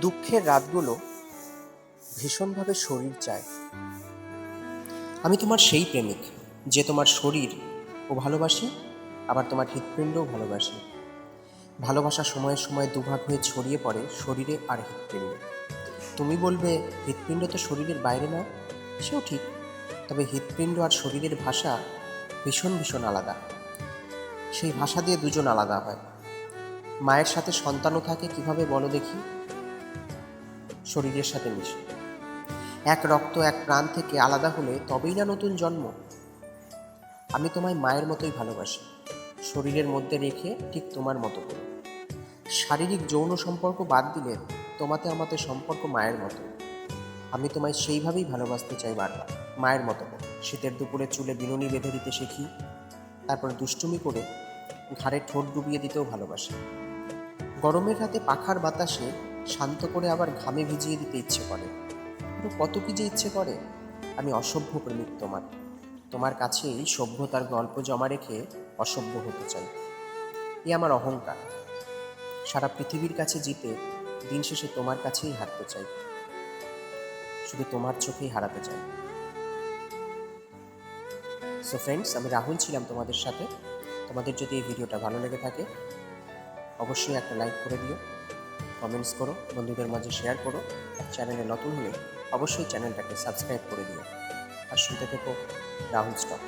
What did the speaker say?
দুঃখের রাতগুলো ভীষণভাবে শরীর চায়। আমি তোমার সেই প্রেমিক যে তোমার শরীর ও ভালোবাসি, আবার তোমার হৃৎপিণ্ডও ভালোবাসি। ভালোবাসা সময়ে সময়ে দুভাগ হয়ে ছড়িয়ে পড়ে শরীরে আর হৃৎপিণ্ডে। তুমি বলবে হৃৎপিণ্ড তো শরীরের বাইরে না, সেও ঠিক। তবে হৃৎপিণ্ড আর শরীরের ভাষা ভীষণ ভীষণ আলাদা। সেই ভাষা দিয়ে দুজন আলাদা হয়। মায়ের সাথে সন্তানও থাকে কিভাবে বলো দেখি? শরীরের সাথে মিশে। এক রক্ত এক প্রাণ থেকে আলাদা হলে তবেই না নতুন জন্ম। আমি তোমায় মায়ের মতোই ভালোবাসি, শরীরের মধ্যে রেখে ঠিক তোমার মতো করে। শারীরিক যৌন সম্পর্ক বাদ দিলে তোমাতে আমাতে সম্পর্ক মায়ের মতো। আমি তোমায় সেইভাবেই ভালোবাসতে চাই বারবার, মায়ের মতো করে। শীতের দুপুরে চুলে বিনুনি বেঁধে দিতে শিখি, তারপরে দুষ্টুমি করে ঘাড়ে ঠোঁট ডুবিয়ে দিতেও ভালোবাসি। গরমের রাতে পাখার বাতাসে শান্ত করে আবার ঘামে ভিজিয়ে দিতে ইচ্ছে করে। কত কি যে ইচ্ছে করে। আমি অসভ্য প্রেমিক তোমার। তোমার কাছেই সভ্যতার গল্প জমা রেখে অসভ্য হতে চাই। এ আমার অহংকার। সারা পৃথিবীর কাছে জিতে দিন শেষে তোমার কাছেই হারতে চাই, শুধু তোমার চোখেই হারাতে চাই। সো ফ্রেন্ডস, আমি রাহুল ছিলাম তোমাদের সাথে। তোমাদের যদি এই ভিডিওটা ভালো লেগে থাকে অবশ্যই একটা লাইক করে দিও, কমেন্টস করো, বন্ধুদের মাঝে শেয়ার করো। আর চ্যানেলে নতুন হলে অবশ্যই চ্যানেলটাকে সাবস্ক্রাইব করে দিও। আর শুনতে থেকো রাহুল স্টক।